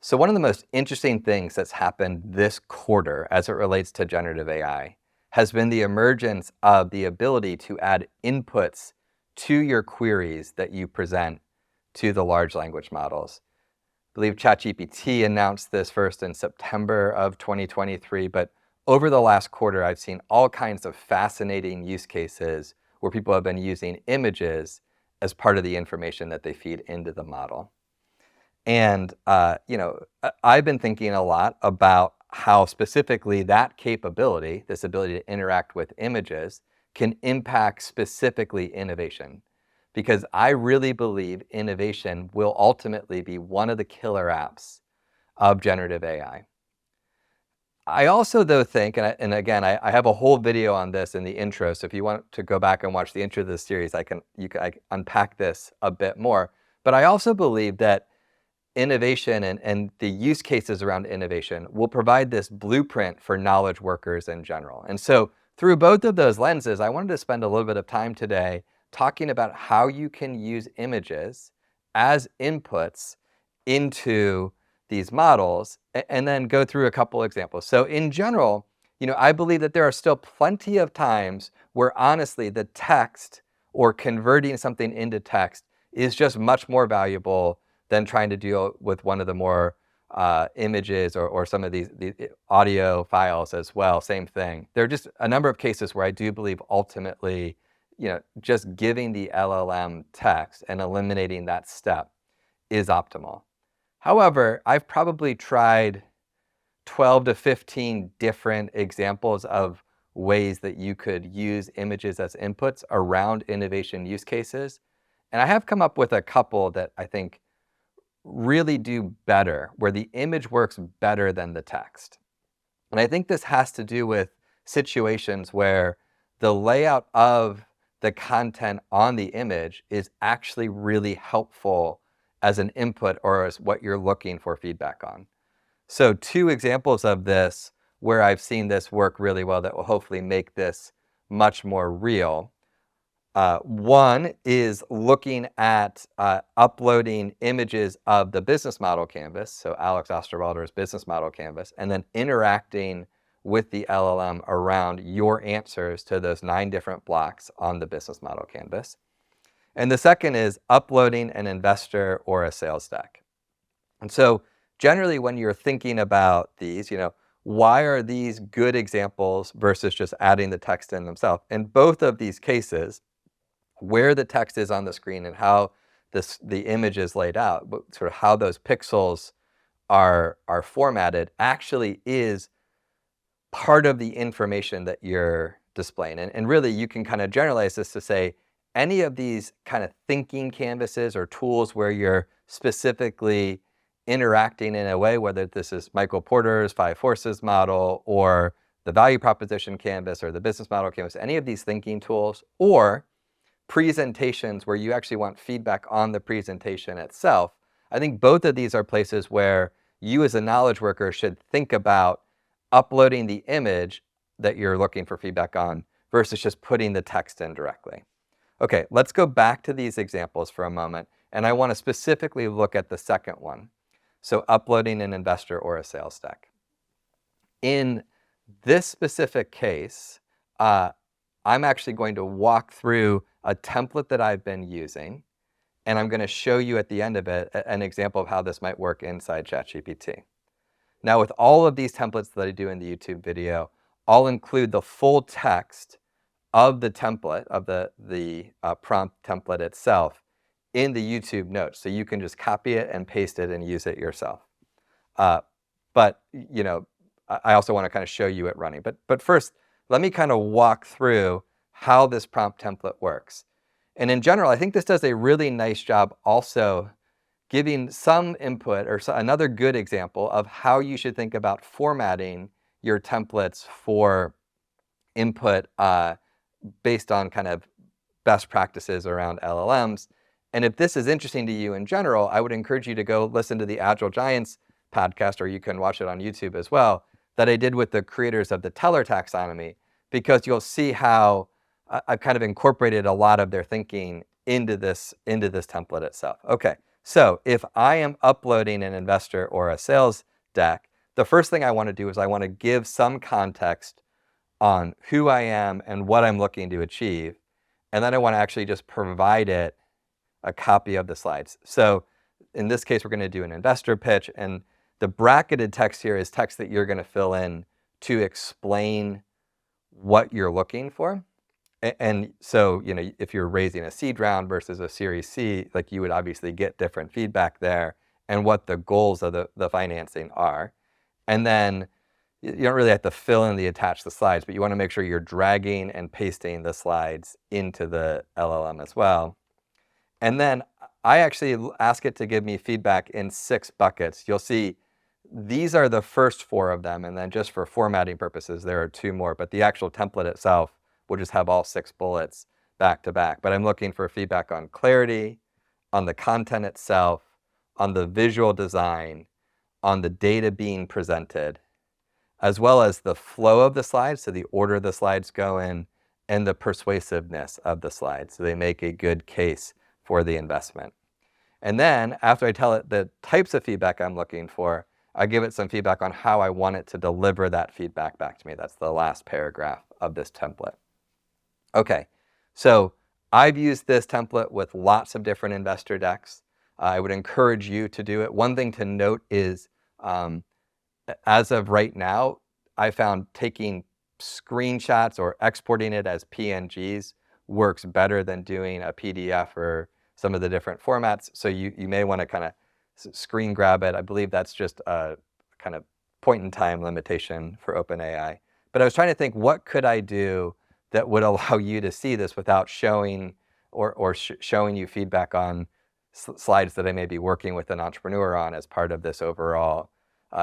So one of the most interesting things that's happened this quarter as it relates to generative AI has been the emergence of the ability to add inputs to your queries that you present to the large language models. I believe ChatGPT announced this first in September of 2023, but over the last quarter, I've seen all kinds of fascinating use cases where people have been using images as part of the information that they feed into the model. And, I've been thinking a lot about how specifically that capability, this ability to interact with images, can impact specifically innovation. Because I really believe innovation will ultimately be one of the killer apps of generative AI. I also, though, think, and again, I have a whole video on this in the intro, so if you want to go back and watch the intro of this series, I can unpack this a bit more. But I also believe that innovation and the use cases around innovation will provide this blueprint for knowledge workers in general. And so through both of those lenses, I wanted to spend a little bit of time today talking about how you can use images as inputs into these models and then go through a couple examples. So in general, I believe that there are still plenty of times where honestly the text or converting something into text is just much more valuable than trying to deal with one of the more images or some of these audio files as well. Same thing. There are just a number of cases where I do believe ultimately, just giving the LLM text and eliminating that step is optimal. However, I've probably tried 12 to 15 different examples of ways that you could use images as inputs around innovation use cases. And I have come up with a couple that I think really do better, where the image works better than the text. And I think this has to do with situations where the layout of the content on the image is actually really helpful as an input or as what you're looking for feedback on. So two examples of this where I've seen this work really well that will hopefully make this much more real. One is looking at uploading images of the business model canvas, so Alex Osterwalder's business model canvas, and then interacting with the LLM around your answers to those 9 different blocks on the business model canvas. And the second is uploading an investor or a sales deck. And so generally when you're thinking about these, why are these good examples versus just adding the text in themselves? In both of these cases, where the text is on the screen and how the image is laid out, sort of how those pixels are formatted actually is part of the information that you're displaying. And really you can kind of generalize this to say any of these kind of thinking canvases or tools where you're specifically interacting in a way, whether this is Michael Porter's 5 Forces model or the value proposition canvas or the business model canvas, any of these thinking tools, or presentations where you actually want feedback on the presentation itself. I think both of these are places where you as a knowledge worker should think about uploading the image that you're looking for feedback on versus just putting the text in directly. Okay, let's go back to these examples for a moment, and I want to specifically look at the second one. So uploading an investor or a sales deck. In this specific case, I'm actually going to walk through a template that I've been using, and I'm going to show you at the end of it an example of how this might work inside ChatGPT. Now, with all of these templates that I do in the YouTube video, I'll include the full text of the template, of the prompt template itself in the YouTube notes. So you can just copy it and paste it and use it yourself. But I also want to kind of show you it running. But first, let me kind of walk through how this prompt template works. And in general, I think this does a really nice job also giving some input or another good example of how you should think about formatting your templates for input based on kind of best practices around LLMs. And if this is interesting to you in general, I would encourage you to go listen to the Agile Giants podcast, or you can watch it on YouTube as well, that I did with the creators of the Teller taxonomy, because you'll see how I've kind of incorporated a lot of their thinking into this template itself. Okay, So if I am uploading an investor or a sales deck, the first thing I want to do is I want to give some context on who I am and what I'm looking to achieve. And then I want to actually just provide it a copy of the slides. So in this case, we're going to do an investor pitch, and the bracketed text here is text that you're going to fill in to explain what you're looking for. And so, if you're raising a seed round versus a Series C, like you would obviously get different feedback there and what the goals of the financing are. And then you don't really have to fill in the slides, but you want to make sure you're dragging and pasting the slides into the LLM as well. And then I actually ask it to give me feedback in 6 buckets. You'll see these are the first 4 of them, and then just for formatting purposes, there are 2 more, but the actual template itself will just have all 6 bullets back to back. But I'm looking for feedback on clarity, on the content itself, on the visual design, on the data being presented, as well as the flow of the slides, so the order the slides go in, and the persuasiveness of the slides, so they make a good case for the investment. And then after I tell it the types of feedback I'm looking for, I give it some feedback on how I want it to deliver that feedback back to me. That's the last paragraph of this template. Okay, so I've used this template with lots of different investor decks. I would encourage you to do it. One thing to note is, as of right now, I found taking screenshots or exporting it as PNGs works better than doing a PDF or some of the different formats. So you may want to kind of screen grab it. I believe that's just a kind of point in time limitation for OpenAI. But I was trying to think, what could I do that would allow you to see this without showing showing you feedback on slides that I may be working with an entrepreneur on as part of this overall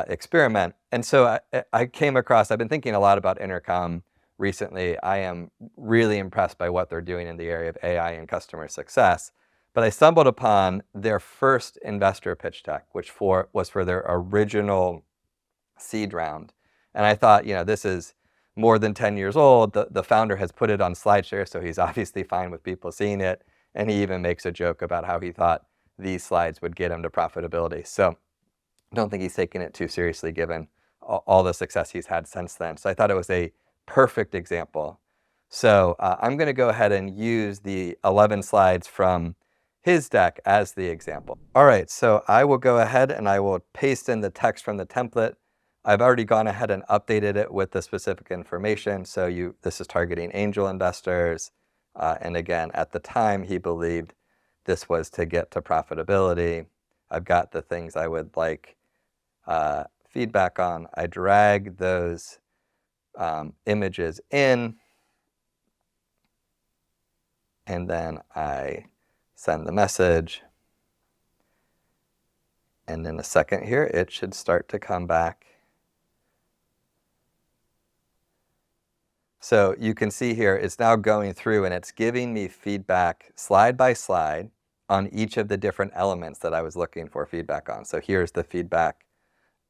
experiment. And so I came across, I've been thinking a lot about Intercom recently. I am really impressed by what they're doing in the area of AI and customer success. But I stumbled upon their first investor pitch deck, which was for their original seed round. And I thought, this is more than 10 years old. The founder has put it on SlideShare, so he's obviously fine with people seeing it. And he even makes a joke about how he thought these slides would get him to profitability. So I don't think he's taken it too seriously given all the success he's had since then. So I thought it was a perfect example. So I'm going to go ahead and use the 11 slides from his deck as the example. All right, so I will go ahead and I will paste in the text from the template. I've already gone ahead and updated it with the specific information. So this is targeting angel investors. And again, at the time, he believed this was to get to profitability. I've got the things I would like feedback on. I drag those images in, and then I send the message. And in a second here, it should start to come back. So you can see here, it's now going through and it's giving me feedback slide by slide on each of the different elements that I was looking for feedback on. So here's the feedback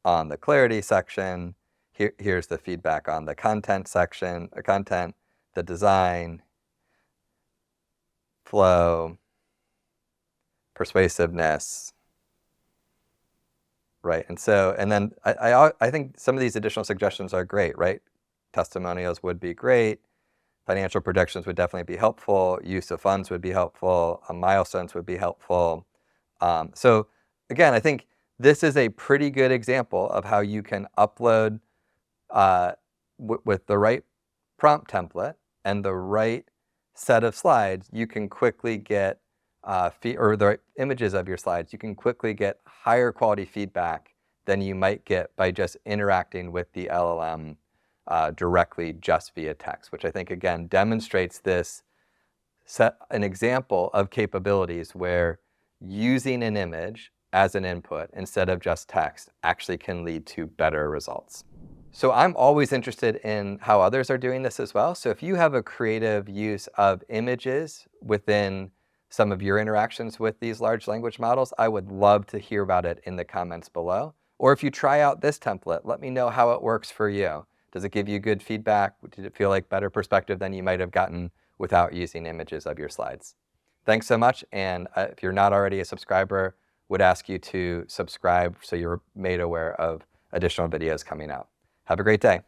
on the clarity section. Here's the feedback on the content section, the design, flow, persuasiveness, right? And then I think some of these additional suggestions are great, right? Testimonials would be great. Financial projections would definitely be helpful. Use of funds would be helpful. Milestones would be helpful. So again, I think this is a pretty good example of how you can upload with the right prompt template and the right set of slides, you can quickly get or the right images of your slides, you can quickly get higher quality feedback than you might get by just interacting with the LLM directly just via text, which I think, again, demonstrates an example of capabilities where using an image as an input instead of just text actually can lead to better results. So I'm always interested in how others are doing this as well. So if you have a creative use of images within some of your interactions with these large language models, I would love to hear about it in the comments below. Or if you try out this template, let me know how it works for you. Does it give you good feedback? Did it feel like better perspective than you might have gotten without using images of your slides? Thanks so much. And if you're not already a subscriber would ask you to subscribe so you're made aware of additional videos coming out. Have a great day.